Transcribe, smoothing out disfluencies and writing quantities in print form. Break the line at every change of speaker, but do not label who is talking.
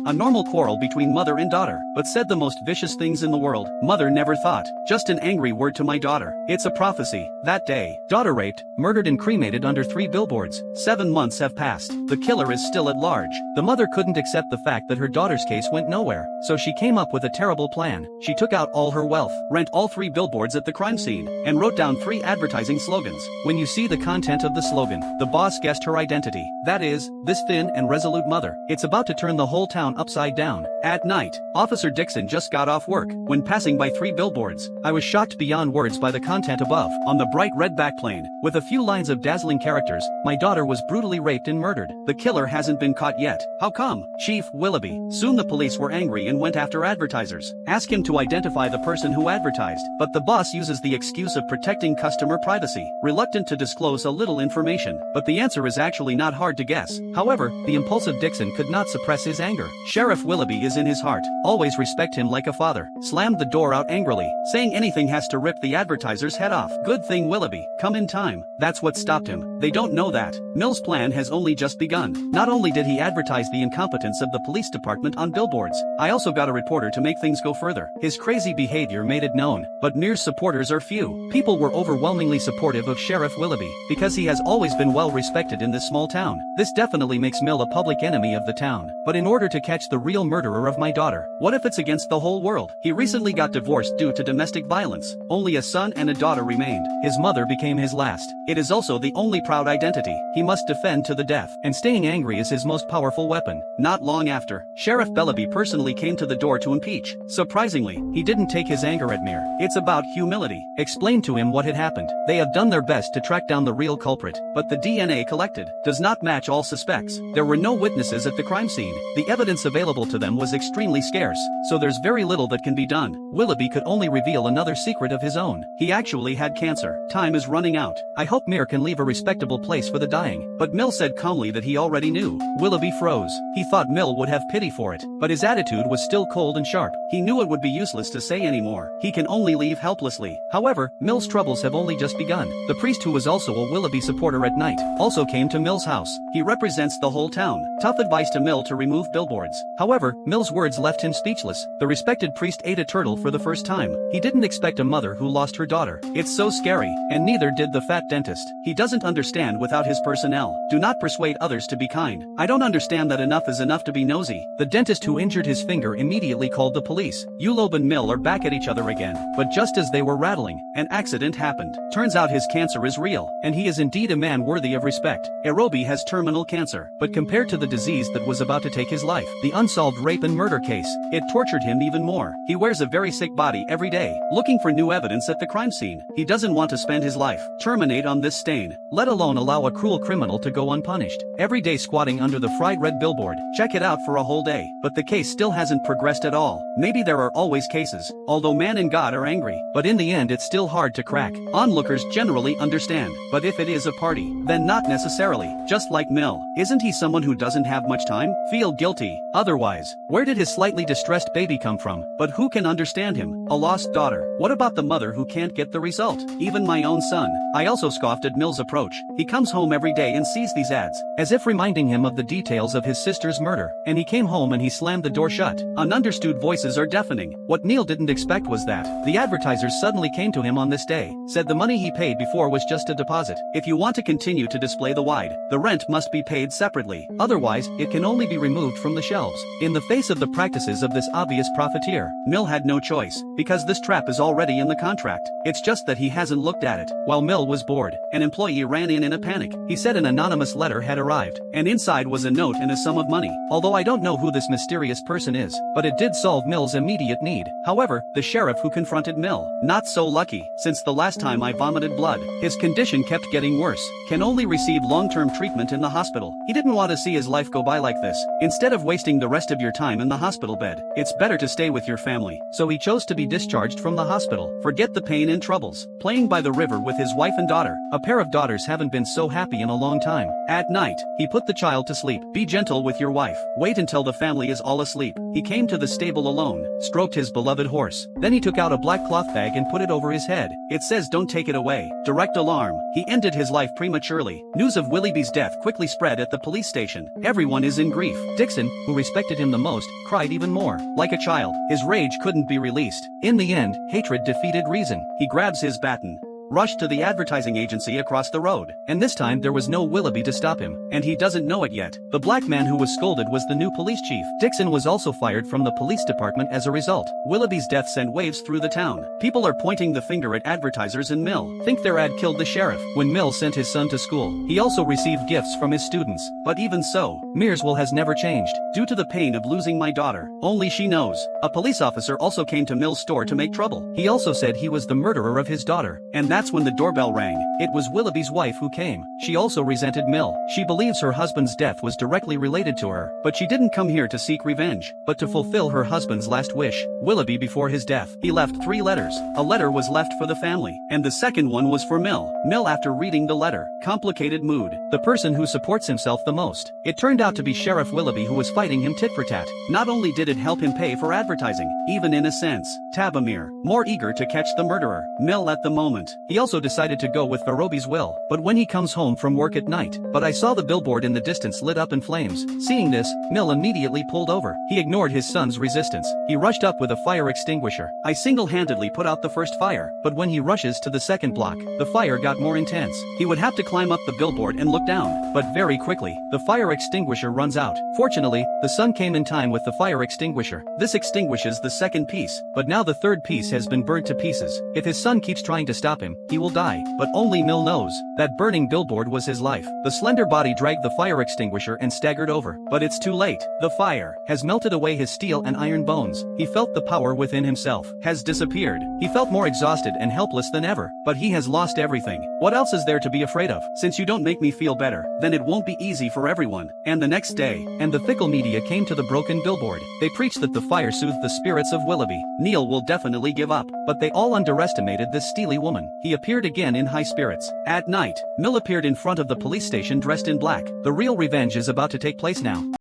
A normal quarrel between mother and daughter, but said the most vicious things in the world. Mother never thought. Just an angry word to my daughter. It's a prophecy. That day, daughter raped, murdered and cremated under 3 billboards. 7 months have passed. The killer is still at large. The mother couldn't accept the fact that her daughter's case went nowhere, so she came up with a terrible plan. She took out all her wealth, rent all 3 billboards at the crime scene, and wrote down 3 advertising slogans. When you see the content of the slogan, the boss guessed her identity. That is, this thin and resolute mother. It's about to turn the whole town upside down. At night, Officer Dixon just got off work when passing by 3 billboards. I was shocked beyond words by the content above. On the bright red backplane, with a few lines of dazzling characters, my daughter was brutally raped and murdered. The killer hasn't been caught yet. How come? Chief Willoughby. Soon the police were angry and went after advertisers. Ask him to identify the person who advertised, but the boss uses the excuse of protecting customer privacy, reluctant to disclose a little information. But the answer is actually not hard to guess. However, the impulsive Dixon could not suppress his anger. Sheriff Willoughby is in his heart. Always respect him like a father. Slammed the door out angrily, saying anything has to rip the advertiser's head off. Good thing Willoughby come in time. That's what stopped him. They don't know that Mill's plan has only just begun. Not only did he advertise the incompetence of the police department on billboards, I also got a reporter to make things go further. His crazy behavior made it known, but Mears' supporters are few. People were overwhelmingly supportive of Sheriff Willoughby because he has always been well respected in this small town. This definitely makes Mill a public enemy of the town. But in order to catch the real murderer of my daughter, what if it's against the whole world? He recently got divorced due to domestic violence. Only a son and a daughter remained. His mother became his last. It is also the only proud identity he must defend to the death, and staying angry is his most powerful weapon. Not long after, Sheriff Willoughby personally came to the door to impeach. Surprisingly, he didn't take his anger at Mears. It's about humility. Explain to him what had happened. They have done their best to track down the real culprit, but the DNA collected does not match all suspects. There were no witnesses at the crime scene. The evidence available to them was extremely scarce, so there's very little that can be done. Willoughby could only reveal another secret of his own. He actually had cancer. Time is running out. I hope Mears can leave a respectable place for the dying. But Mill said calmly that he already knew. Willoughby froze. He thought Mill would have pity for it, but his attitude was still cold and sharp. He knew it would be useless to say anymore. He can only leave helplessly. However, Mill's troubles have only just begun. The priest, who was also a Willoughby supporter at night, also came to Mill's house. He represents the whole town. Tough advice to Mill to remove billboards. However, Mill's words left him speechless. The respected priest ate a turtle for the first time. He didn't expect a mother who lost her daughter. It's so scary, and neither did the fat dentist. He doesn't understand without his personnel. Do not persuade others to be kind. I don't understand that enough is enough to be nosy. The dentist who injured his finger immediately called the police. Ulob and Mill are back at each other again. But just as they were rattling, an accident happened. Turns out his cancer is real, and he is indeed a man worthy of respect. Erobi has terminal cancer, but compared to the disease that was about to take his life, the unsolved rape and murder case, it tortured him even more. He wears a very sick body every day, looking for new evidence at the crime scene. He doesn't want to spend his life terminate on this stain, let alone allow a cruel criminal to go unpunished. Every day squatting under the fried red billboard, check it out for a whole day. But the case still hasn't progressed at all. Maybe there are always cases, although man and God are angry. But in the end it's still hard to crack. Onlookers generally understand, but if it is a party, then not necessarily. Just like Mill, isn't he someone who doesn't have much time? Feel guilty. Otherwise, where did his slightly distressed baby come from? But who can understand him? A lost daughter. What about the mother who can't get the result? Even my own son. I also scoffed at Mill's approach. He comes home every day and sees these ads, as if reminding him of the details of his sister's murder. And he came home and he slammed the door shut. Ununderstood voices are deafening. What Neil didn't expect was that the advertisers suddenly came to him on this day, said the money he paid before was just a deposit. If you want to continue to display the wide, the rent must be paid separately. Otherwise, it can only be removed from the shelves. In the face of the practices of this obvious profiteer, Mill had no choice, because this trap is already in the contract. It's just that he hasn't looked at it. While Mill was bored, an employee ran in a panic. He said an anonymous letter had arrived, and inside was a note and a sum of money. Although I don't know who this mysterious person is, but it did solve Mill's immediate need. However, the sheriff who confronted Mill, not so lucky, since the last time I vomited blood, his condition kept getting worse, can only receive long-term treatment in the hospital. He didn't want to see his life go by like this. Instead of wasting the rest of your time in the hospital bed, it's better to stay with your family. So he chose to be discharged from the hospital. Forget the pain and troubles. Playing by the river with his wife and daughter. A pair of daughters haven't been so happy in a long time. At night, he put the child to sleep. Be gentle with your wife. Wait until the family is all asleep. He came to the stable alone, stroked his beloved horse. Then he took out a black cloth bag and put it over his head. It says don't take it away. Direct alarm. He ended his life prematurely. News of Willoughby's death quickly spread at the police station. Everyone is in grief. Dixon, who respected him the most, cried even more. Like a child, his rage couldn't be released. In the end, hatred defeated reason. He grabs his baton, rushed to the advertising agency across the road. And this time there was no Willoughby to stop him. And he doesn't know it yet. The black man who was scolded was the new police chief. Dixon was also fired from the police department as a result. Willoughby's death sent waves through the town. People are pointing the finger at advertisers and Mill. Think their ad killed the sheriff. When Mill sent his son to school, he also received gifts from his students. But even so, Mearsville has never changed. Due to the pain of losing my daughter, only she knows. A police officer also came to Mill's store to make trouble. He also said he was the murderer of his daughter. And that's when the doorbell rang. It was Willoughby's wife who came. She also resented Mill. She believes her husband's death was directly related to her. But she didn't come here to seek revenge, but to fulfill her husband's last wish. Willoughby, before his death, he left 3 letters. A letter was left for the family, and the second one was for Mill. Mill, after reading the letter, complicated mood. The person who supports himself the most. It turned out to be Sheriff Willoughby, who was fighting him tit for tat. Not only did it help him pay for advertising, even in a sense, Tabamir, more eager to catch the murderer. Mill at the moment. He also decided to go with Verobi's will, but when he comes home from work at night. But I saw the billboard in the distance lit up in flames. Seeing this, Mill immediately pulled over. He ignored his son's resistance. He rushed up with a fire extinguisher. I single-handedly put out the first fire, but when he rushes to the second block, the fire got more intense. He would have to climb up the billboard and look down, but very quickly, the fire extinguisher runs out. Fortunately, the son came in time with the fire extinguisher. This extinguishes the second piece, but now the third piece has been burnt to pieces. If his son keeps trying to stop him, he will die. But only Mill knows that burning billboard was his life. The slender body dragged the fire extinguisher and staggered over. But it's too late. The fire has melted away his steel and iron bones. He felt the power within himself has disappeared. He felt more exhausted and helpless than ever. But he has lost everything. What else is there to be afraid of? Since you don't make me feel better, then it won't be easy for everyone. And the next day, and the fickle media came to the broken billboard. They preached that the fire soothed the spirits of Willoughby. Neil will definitely give up. But they all underestimated this steely woman. He appeared again in high spirits. At night, Mill appeared in front of the police station dressed in black. The real revenge is about to take place now.